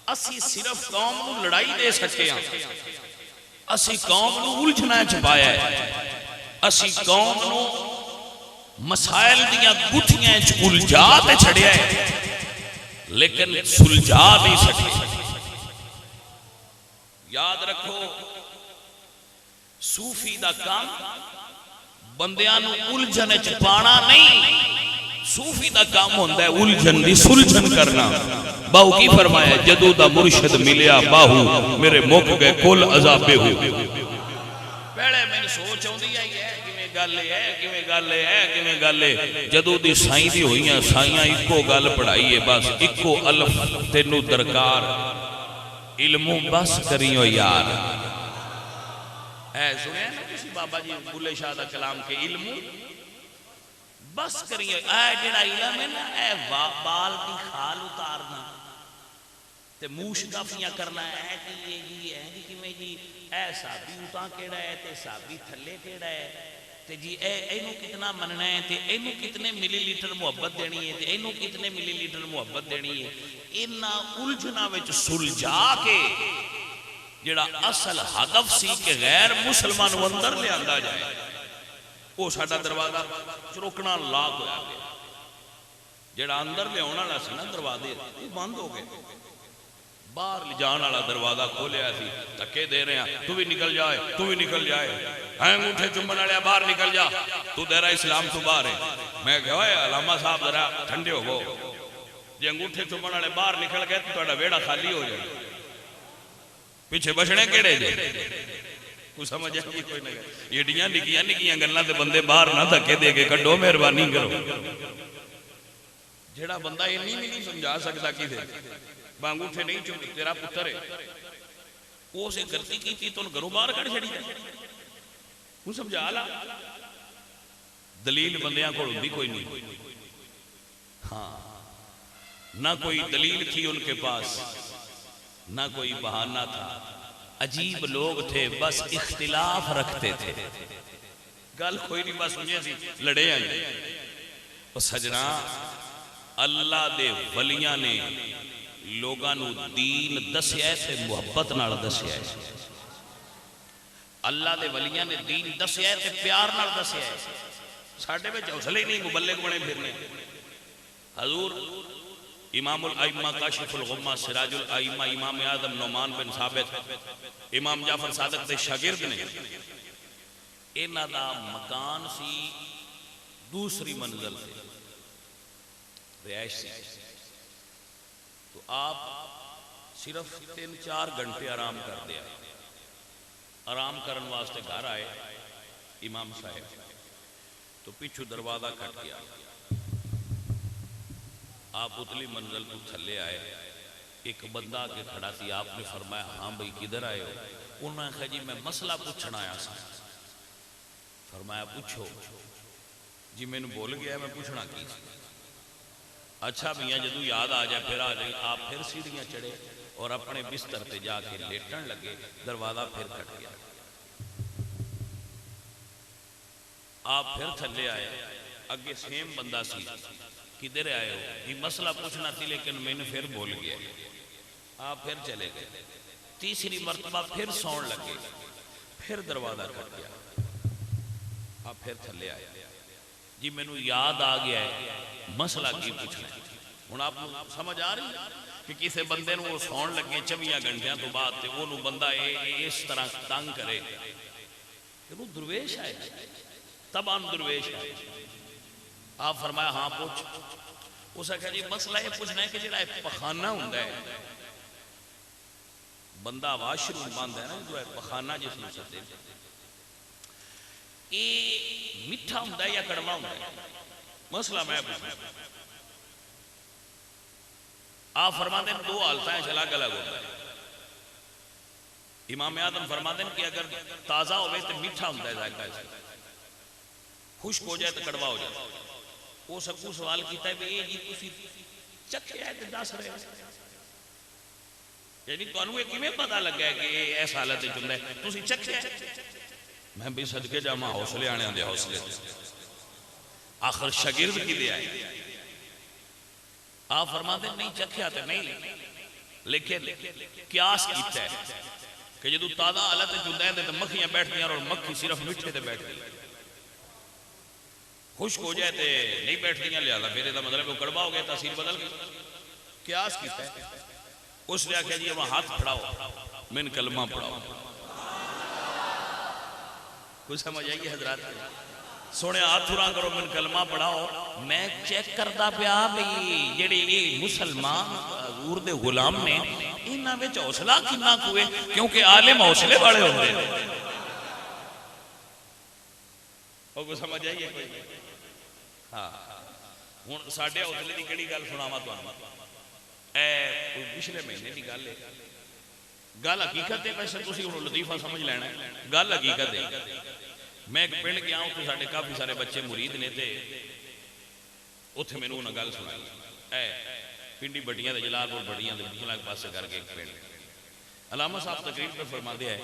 असी सिर्फ कौम को लड़ाई दे सके हैं, असी कौम को उलझना च पाया है, असी कौम को मसाइल दियां गुठियां च उलझा ते छड़िया है, लेकिन सुलझा नहीं सके। याद रखो सूफी दा काम बंदियां नूं उलझन च पाना नहीं, सूफी दा काम होंदा है उलझन दी सुलझन करना। बाहू की फरमाया जदों दा मुर्शिद मिलिया बाहू मेरे मुक गए कुल अजाबे हो। पहले मैंने सोच आउंदी आई है किवें गल है किवें गल है किवें गल है, जदों दी साईं दी होईयां साईयां इक्को गल पढ़ाई है, बस इक्को अल्फ तेनू दरकार इल्मू बस करियो यार। ऐ सुनिया ना किसी बाबा जी बुल्ले शाह दा कलाम के इल्मू बस करिए। ऐ जेड़ा इलम है ना ऐ बाल की खाल उतारना ते मूछ गाफियां करना है कि ये जी है जी किवें जी ऐ साबी उतां केड़ा है ते साबी थल्ले केड़ा है ते जी एनू कितना मनना है ते एनू कितने मिलीलीटर मुहब्बत देनी है ते एनू कितने मिलीलीटर मुहब्बत देनी है। इन्ना उलझना विच सुलझा के जेड़ा असल हदफ सी कि गैर मुसलमान अंदर लियांदा जाए, वो साडा दरवाजा रोकना लाभ होया गया। जेड़ा अंदर लियाउण वाला सी ना दरवाजे वो बंद हो गए, बाहर ले जाने वाला दरवाजा खोलिया सी। धक्के दे रहे हैं तू भी निकल जाए तू भी निकल जाए, अंगूठे चुम्बन वाले बाहर निकल जा, तू तेरा इस्लाम तो बाहर है। मैं कहा अलामा साहब जरा ठंडे हो गो, जे अंगूठे चुम्बन वाले बाहर निकल गए तो तुहाडा वेड़ा खाली हो जाए, पिछे बचने केड़े जे कुछ समझ आई कोई नहीं। एडियां निकियां निकियां गल्लां ते बंदे बाहर ना धक्के दे के कड्डो, मेहरबानी करो। जेड़ा बंदा इन्नी भी नहीं समझा सकता कि बांगूठे नहीं चुक तेरा पुत्र है वो उसे गलती की तो घरों बाहर कढ़ छड़ी तू समझा ला। दलील बंदियां को होंदी कोई नहीं, हाँ ना कोई दलील थी उनके पास ना कोई बहाना था। अजीब लोग थे, बस इख्तिलाफ रखते थे, गल कोई नहीं, बस उन्हें सी लड़े आए। और सजना अल्लाह दे वलियां ने लोगां नू दीन दस्या ते मुहब्बत नाल दस्या। अल्लाह दे वलियां ने दीन दस्या ते प्यार नाल दस्या। साडे विच हौसले नहीं, मुबल्लिग बने फिरने। हजूर इमामुल आइम्मा काशिफुल गुम्मा सिराजुल आइम्मा इमाम आज़म नुमान बिन साबित इमाम जाफर सादिक दे शागिर्द ने, इन्हां दा मकान सी दूसरी मंजिल से रिहायश सी। तो आप सिर्फ 3-4 घंटे आराम कर दिया। आराम करने वास्ते घर आए इमाम साहब, तो पिछू दरवाजा खट गया। आप उतली मंजिल को थले आए, एक बंदा आके खड़ा सी। आपने फरमाया हाँ भाई किधर आए हो? उन्होंने कहा जी मैं मसला पूछना आया सा। फरमाया पूछो जी। मैंने बोल गया मैं पूछना की। अच्छा भैया जदू याद आ जाए फिर आ जाए। आप फिर सीढ़ियां चढ़े और अपने बिस्तर पे जाके लेटन लगे। दरवाजा फिर खट गया। आप फिर थले आए, अगे सेम बंदा सी। किधर आए हो? ये मसला पूछना थी लेकिन मैंने फिर बोल गया। आप फिर चले गए। तीसरी मर्तबा फिर सौन लगे, फिर दरवाजा खट गया। आप फिर थले आए जी मैनू याद आ गया है मसला की पूछना। हुण आप समझ आ रही कि किसी बंदे नूं सौन लगे 24 घंटिया तो बाद वो बंदा इस तरह तंग करे, दुर्वेश है, तबान दुर्वेश है। आप फरमाया हाँ पूछ। उस आख्या जी मसला ये पूछना है कि जो पखाना होंगे बंदा वाशरूम बंद है ना, जो है पखाना जिसमें सदे ये मिठा होंगे या कड़वा होंगे? मसला मैं पूछना। आप फरमाते हैं 2 हालत अलग अलग होता है। इमाम आदम फरमाते हैं कि अगर ताज़ा हो तो मीठा होंगे जायका, खुश्क हो जाए तो कड़वा हो जाए। वो सबको सवाल किया भी ये जी तुसी चखिया है तो दस रहे, यानी तुहानू ये किवें पता लगा है कि इस हालत में हुंदा है? तुसी चखिया? मैं भी सदके जावा हौसले आने दे हौसले। आखिर शागिर्द की दे आए। आप फरमाते नहीं चखिया तो नहीं, लेकिन क्यास कीता है कि जो ताज़ा हालत में हुंदा है तो मक्खियां बैठदियां और मक्खी सिर्फ मिठे ते बैठदी, खुश्क हो जाए तो नहीं बैठदियां, लिहाजा फिर इसका मतलब वो कड़वा हो गया, तासीर बदल गई। क्यास कीता है। उसने आख्या जी वहां हाथ फड़ाओ मैन कलमा पढ़ाओ। कुछ समझ आइए हजरात? सोने हाथ उरा करो मैन कलमा पढ़ाओ। मैं चेक करता पिया भाई जेडे मुसलमान हजूर दे गुलाम ने इन्हां विच हौसला कितना कुए, क्योंकि आलिम हौसले वाले होंदे ने। और कुछ समझ आइए कोई? हाँ हुण साडे हौसले की किहड़ी गल सुणावां तुहानूं? कोई पिछले महीने की गल है, गल हकीकत है। वैसे तुसीं हुण लतीफा समझ लेना, गल हकीकत है। मैं एक पिंड गया, उत्थे साडे काफ़ी सारे बच्चे मुरीद ने, ते उत्थे मैनूं उन्हां गल सुणाई। पिंडी बटियां दे जलालपुर बटियां दे अलग पासे करके एक पिंड, अलामा साहब तकरीर पे फरमाते हैं,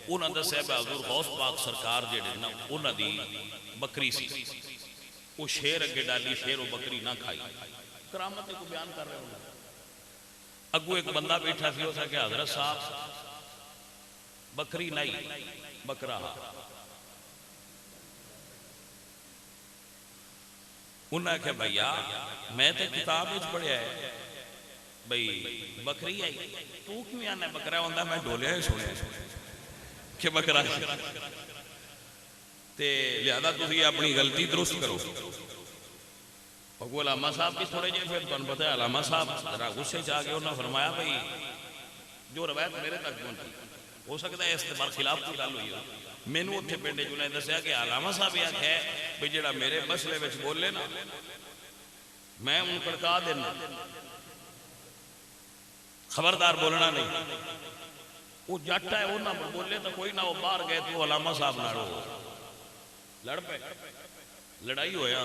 उन्होंने दस्सिया हजूर गौस पाक सरकार जेडे ना उन्हां दी बकरी सी, वो शेर अगे डाली, शेर वो बकरी ना खाई। करामत को बयान कर रहे हो। अगू एक बंदा बैठा सी, उस आख्या हजरत साहब बकरी नहीं बकरा। उन्हें आख्या भैया मैं तो किताब पढ़िया है बई बकरी आई, तू क्यों आना बकरा होंदा? मैं डोलिया ही सुनिया कि बकरा, ते लिहाजा तुसीं अपनी गलती दुरुस्त करो। अलामा साहब भी थोड़े जे फिर तुहानूं पता है अलामा साहब जरा गुस्से च आ गए। उन्होंने फरमाया भाई जो रवायत मेरे तक पहुंची, हो सकता है इस बार खिलाफ की गल हुई हो। मैनू उत्थे पिंड च दस्सिया कि अलामा साहब यह आख्या भी जो मेरे मसले में बोले ना मैं उन कड़का देना, खबरदार बोलना नहीं। वो जट है, वो ना बोले तो कोई ना, वो बाहर गए तो अलामा साहब नाल लड़ पे, लड़ाई होया।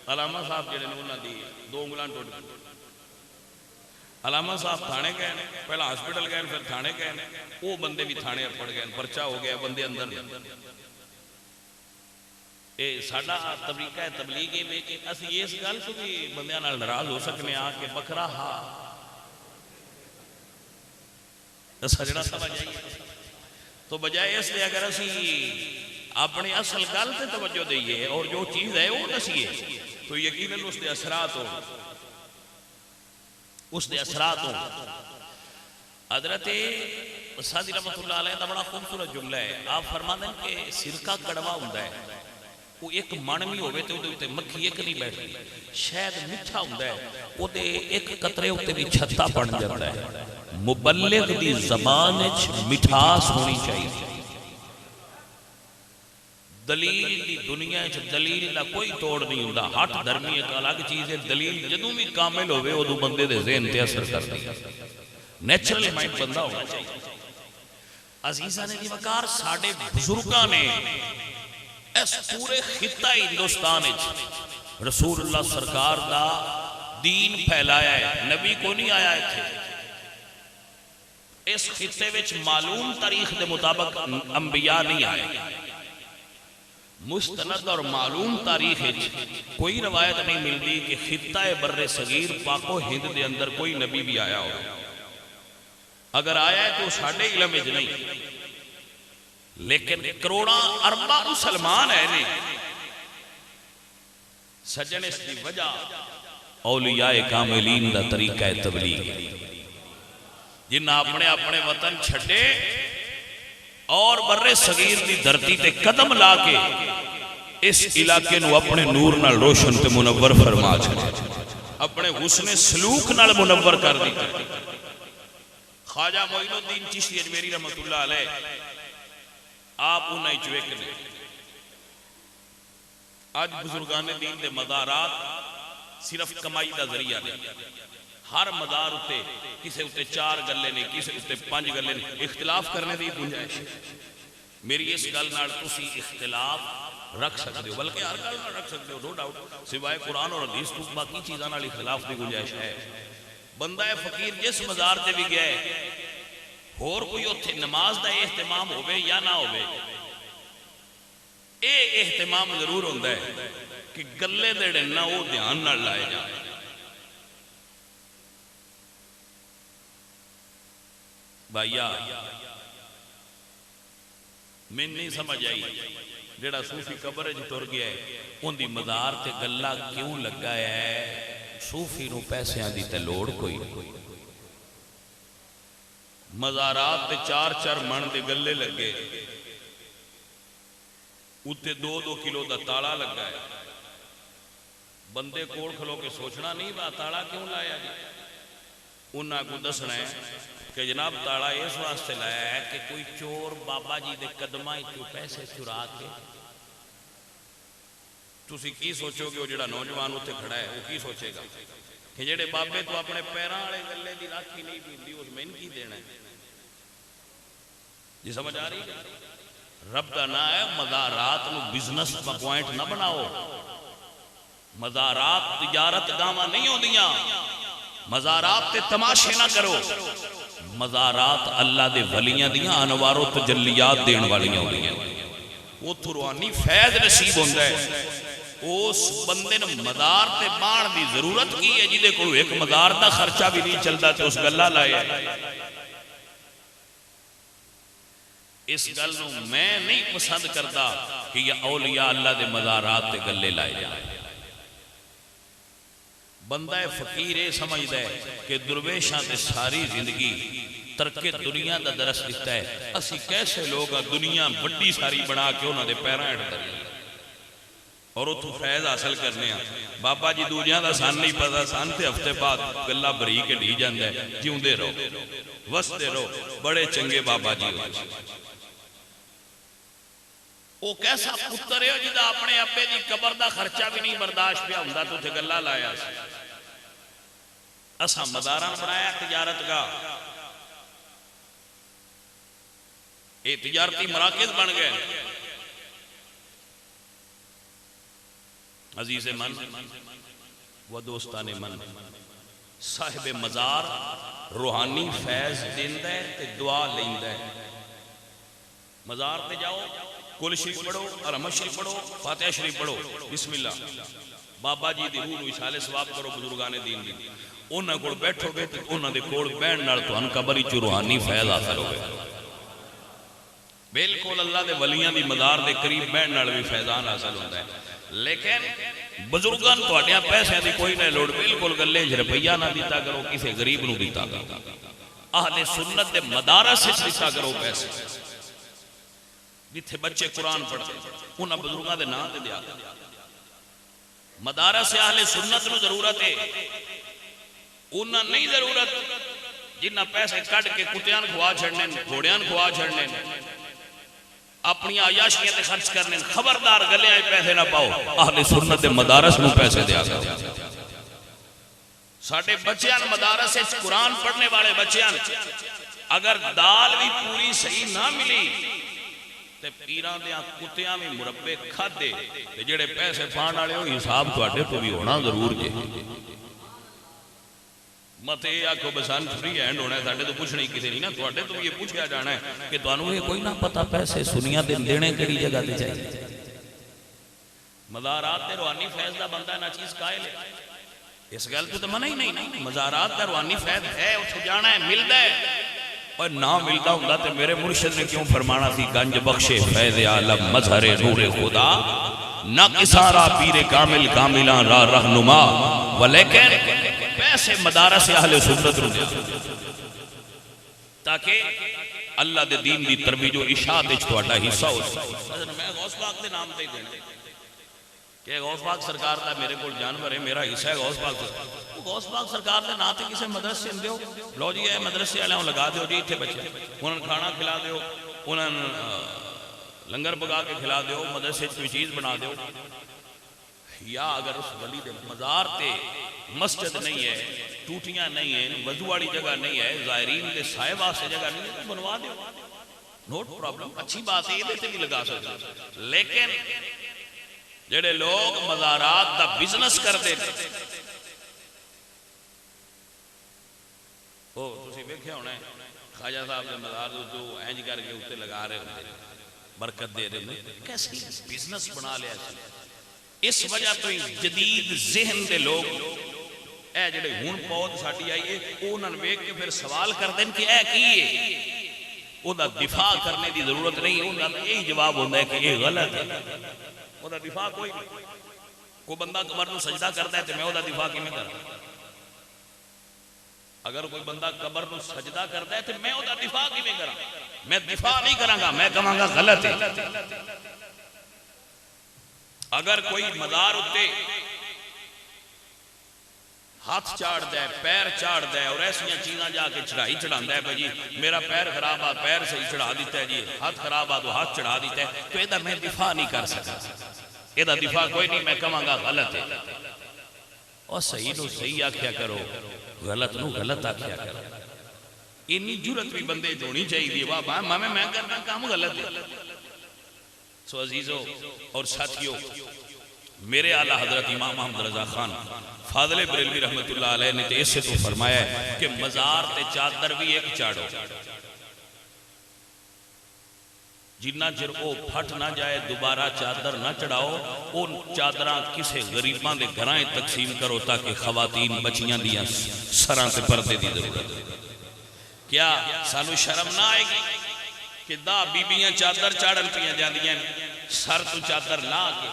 अलामा साहब जेडे ने उन्हां दी दो उंगलां टुट गई। अलामा साहब थाने गए, पहला हॉस्पिटल गए, फिर थाने गए। वो बंदे भी थाने पड़ गए, परचा हो गया, बंदे अंदर। ये साडा तरीका है तबलीग है कि असीं इस गल तो भी बंदियां नाल नाराज हो सकने आ कि बकरा हा सजना समझ आइए। तो बजाय इसलिए अगर असी अपनी असल गल से तवज्जो दईए और जो चीज़ है वो दसीए तो यकीनन उसके असरात हो, उसके असरात हो। हज़रत सादी रहमतुल्लाह अलैह का बड़ा खूबसूरत जुमला है। आप फरमाते हैं कि सिरका कड़वा होता है, वो एक मन भी होवे तो उहदे मक्खी एक नहीं बैठती। शायद मिठा होता है, उहदे एक कतरे उत्ते भी छत्ता बन जाता है। मुबल्लिग दी ज़बान विच मिठास होनी चाहिए। दलील दी दुनिया च दलील का कोई तोड़ नहीं होता। हट धर्मी एक अलग चीज़ है, दलील जदों भी कामिल होवे उदों बंदे दे ज़हन ते असर करदी है। नेचुरल माइंड बंदा होना चाहिए। अजीज़ां ने वकार साडे बुजुर्गां ने इस पूरे खिता हिंदुस्तान रसूलुल्लाह सरकार दा दीन फैलाया है। नबी को नहीं आया इत्थे। इस खिते विच मालूम तारीख के मुताबिक अंबिया नहीं आए। मुस्तनद और मालूम तारीख कोई रवायत नहीं मिलती कि खिता बर्रे सगीर पाको हिंद के अंदर कोई नबी भी आया हो। अगर आया है तो साढ़े इलम विच नहीं, लेकिन करोड़ा अरबा मुसलमान है ने सजन। इसकी वजह औलियाए कामिलीन दा तरीका है तबलीग। जिन्हें अपने अपने वतन छड़े और बर्रे सगीर की धरती ते कदम ला के इस इलाके नू अपने नूर नाल रोशन ते मुनव्वर फरमा छड़े, अपने हुस्ने सलूक नाल मुनव्वर कर दिता। ख्वाजा मोइनुद्दीन चिश्ती अजमेरी रहमतुल्लाह अलैह आप उन्हें चुवेक ने आज बुजुर्गान दीन दे मदारात सिर्फ कमाई का जरिया नहीं। हर मदार उत्ते किसी उत्ते 4 गल्ले ने, किसी उत्ते 5 गल्ले ने। इख्तिलाफ करने की गुंजाइश मेरी इस गल नाल तुसी इख्तिलाफ रख सकते हो, बल्कि हर गल रख सकते हो, नो डाउट। सिवाय कुरान और हदीस तो बाकी चीज़ों नाल इख्तिलाफ की गुंजाइश है। बंदा है फकीर जिस मज़ार से भी गया होर कोई उत्थे नमाज का एहतमाम होवे या ना होवे, ये एहतमाम जरूर होता है कि गले दे ना वो ध्यान नाल लाए जाए। भाईया मैनू नहीं समझ आई जेड़ा सूफी कबर च तुर गया है उनकी मज़ार ते गल्ला क्यों लगा है। सूफी नूं पैसों की तो लोड़ कोई। मज़ारात ते 4-4 मन के गले लगे, उत्ते 2-2 किलो का ताला लगा है। बंदे कोल खलो के सोचना नहीं वा ताला क्यों लाया जी। उन्होंने को दसना है कि जनाब ताला इस वास्ते लाया है कि कोई चोर बाबा जी के कदमां चों पैसे चुरा के। तुसी की सोचोगे वो जो नौजवान उत्थे खड़ा है वो की सोचेगा कि जेडे बाबे तो अपने पैरों वाले गले की राखी नहीं पीती उस मैन की देना है जी। समझ आ रही है? रब का ना है मज़ारात नूं बिजनेस का पॉइंट ना बनाओ। मज़ारात तिजारत गावां नहीं होंदियां। मज़ारात ते तमाशे ना करो। मज़ारात अल्लाह दे वलियां दियां अनवारो तजल्लियात देने वालियां होंदियां। उत्थों रूहानी फैज़ नसीब होंदा है। उस बंदे ने मज़ार ते बाण की जरूरत की है जिहदे कोल एक मज़ार का खर्चा भी नहीं चलता तो उस गल्ला लाया। इस गल नूं मैं नहीं पसंद करता कि यह औलिया अल्लाह दे मज़ारात ते गल्ले लाए जाए। बंदा है फकीर ये समझदा है कि दुर्वेशां ते सारी जिंदगी तरके दुनिया का दरस दिता है। असी कैसे लोग दुनिया बड़ी सारी बना के उन्होंने पैरों हेठ धरी और उतों फैज़ हासिल करने। बाबा जी दूजियां का सन नहीं पता, सन ते हफ्ते बाद गल्ला बरी के ढी जाता है। जिउंदे रहो वसते रहो, बड़े चंगे बाबा जी। वो कैसा पुत्र है जिदा अपने अब्बे की कबर का खर्चा भी नहीं बर्दाश्त पिया हुंदा तो उत्थे गल्ला लाया। असा मज़ारा बनाया तिजारत का, ये तिजारती मराकज़ बन गए। अजीज़ मन व दोस्ताने मन, साहिब मज़ार रूहानी फैज़ देंदा है ते दुआ लेंदा है। मज़ार ते जाओ, कुल शरीफ पढ़ो, रहमत शरीफ पढ़ो, फातिहा शरीफ पढ़ो, बिस्मिल्लाह, बाबा जी दी रूह नूं इशाले सवाब करो, बुजुर्गाने दीन दी उन्हां कोल बैठोगे ते उन्हां दे कोल बैठण नाल तुहानूं कबर विच रूहानी फैज़ हासिल होवेगा। बिल्कुल अल्लाह दे वलियां दी मज़ार दे करीब बैठण नाल भी फैज़ान हासिल होंदा है। लेकिन बुजुर्गां नूं तुहाडियां पैसिਆਂ दी कोई ना लोड़, बिल्कुल गल्ले च रुपया ना दिता करो, किसी गरीब नूं दिता करो, अहले सुन्नत दे मदारस विच दिता करो पैसे। जिथे बच्चे कुरान पढ़ते उन्हां बुजुर्गां दे नाम ते दिया करो। मदारस अहले सुन्नत नूं जरूरत है, उन्हां नहीं जरूरत जिन्हां पैसे कढ़ के कुत्तियां नूं खवा छड़ने, घोड़ियां नूं खवा छड़ने, अपनी आयाशियां ते खर्च करने। खबरदार गलियां पैसे ना पाओ, अहले सुन्नत दे मदारस नूं पैसे दिया करो। साडे बच्चियां मदारस विच कुरान पढ़ने वाले बच्चियां अगर दाल भी पूरी सही ना मिली ते पीरां दे कुत्तियां भी मुरब्बे खादे ते जेड़े पैसे पाण वाले हो हिसाब तुहाडे तो भी होना जरूर जे। मत ये आखो बसन फ्री हैंड होना है, साडे तो पूछना ही किसी नहीं ना, तुहाडे तो ये पूछया जाना है कि तुहानूं ये कोई ना पता पैसे सुनिया दे देने किहड़ी जगह ते चाहिए। मज़ारात ते रूहानी फैज़ दा बंदा ना चीज कायल है, इस गल तो मना ही नहीं ना। मज़ारात दा रूहानी फैज़ है, उत्थे जाना है, मिलदा है। और ना मिलता हुंदा ते मेरे मुर्शिद ने क्यों फरमाना सी, गंज बख्शे फैज़ आलम मजहरे नूरे खुदा, ना किसारा पीरे कामिल कामिला रा रहनुमा। वलेकिन पैसे मदारस अहले सुन्नत नूं दे ताकि अल्लाह दे दीन दी तरबीज और इशाअत विच तुहाडा हिस्सा हो। मैं गौस पाक दे नाम ते देना कि गौस पाक सरकार दा मेरे कोल जानवर है, मेरा हिस्सा है गौस पाक। गौस पाक सरकार के नाम से किसी मदरसे में दो, लो जी है मदरसे वाले लगा दो जी, इतने बच्चे उन्होंने खाना खिला दो, उन्होंने लंगर पका के खिला दो, मदरसे कोई चीज़ बना दो। या अगर उस वली दे मज़ार ते मस्जिद नहीं है, टूटियां नहीं है, वजू वाली जगह नहीं है, ज़ायरीन के साए वास्ते जगह नहीं है, तो बनवा दो, नोट प्रॉब्लम, अच्छी बात है, ये भी लगा सकते। लेकिन जेड़े लोग मज़ारात दा बिजनेस करते वेख्या होना ख्वाजा साहब के मज़ार तो इंज करके उत्ते लगा रहे होंगे, बरकत दे रहे होंगे, कैसे बिजनेस बना लिया। इस वजह तो ही जदीद ज़हन के लोग ए जेड़े हुण पौध साडी आई है उन्होंने वेख के फिर सवाल करते हैं कि की है, उहदा दिफा करने की जरूरत नहीं, उन्होंने यही जवाब होता है कि यह गलत है, उहदा दिफा कोई नहीं। कोई बंदा कबर नूं सजदा करता है तो मैं उहदा दिफा किवें करां? अगर कोई बंदा कबर को सजदा करता है तो मैं उहदा दिफा किवें करां? मैं दिफा नहीं करांगा, मैं कहांगा गलत है। अगर कोई मज़ार उत्ते हाथ चाड़दा है, पैर चाड़दा है और ऐसियां चीज़ां जाके चढ़ाई चढ़ांदा है, भाई जी मेरा पैर खराब आ, पैर सही चढ़ा दिता है जी, हाथ खराब आ तो हाथ चढ़ा दिता है, तो इहदा मैं दिफा नहीं कर सकता, इहदा दिफा कोई नहीं, मैं कहांगा गलत है। और सही नूं सही आख्या करो, गलत नूं गलत आख्या करो। इन्नी जुरत भी बंदे होनी चाहिए, वाह वाह मामे मैं करना काम गलत है। सो अजीजों और साथियों, मेरे आला हजरत इमाम अहमद रजा खान फाज़िल बरेलवी रहमतुल्लाह अलैह ने तो इससे तो फरमाया है कि मज़ार ते चादर भी एक चाड़ो, जिन्ना चिर वो फट ना जाए दोबारा चादर ना चढ़ाओ। उन चादर किसी गरीबां दे घरां तकसीम करो ताकि खवातीन बच्चियां दियां सरां ते पर्दे की जरूरत है। क्या सानू शर्म ना आएगी कि दा बीबियां चादर चाड़न पियां जांदियां सर तो चादर ला के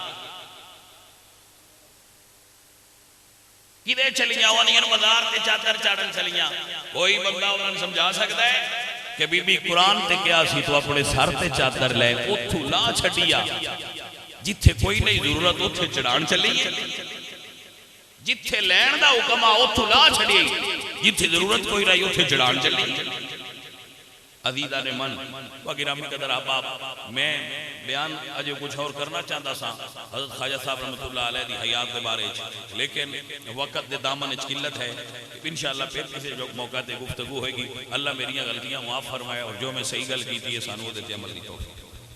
किदे चलियां होनियां मज़ार ते चादर चाड़न चलियां? कोई बंदा उन्हें समझा सकता है कि बीबी कुरान ते क्या सी तो अपने सर ते चादर ले उथू ला छड़िया, जिथे कोई नहीं जरूरत उथे चढ़ान चली, जिथे लैन दा हुक्म आ उथू ला छड़ी, जिथे जरूरत कोई रही उथे चढ़ान चली। अजीदा ने मन व गिरामी कदर अहबाब, मैं बयान अजे कुछ और करना चाहता सा हज़रत ख्वाजा साहब रहमतुल्लाह अलैह दी हयात के बारे च, लेकिन वक़्त दे दामन च किल्लत है। इंशाअल्लाह फिर किसी जो मौका ते गुफ्तगू होगी। अल्लाह मेरियां गलतियां माफ़ फरमाए और जो मैं सही गल की है सानू उहदे ते अमल दी तौफीक।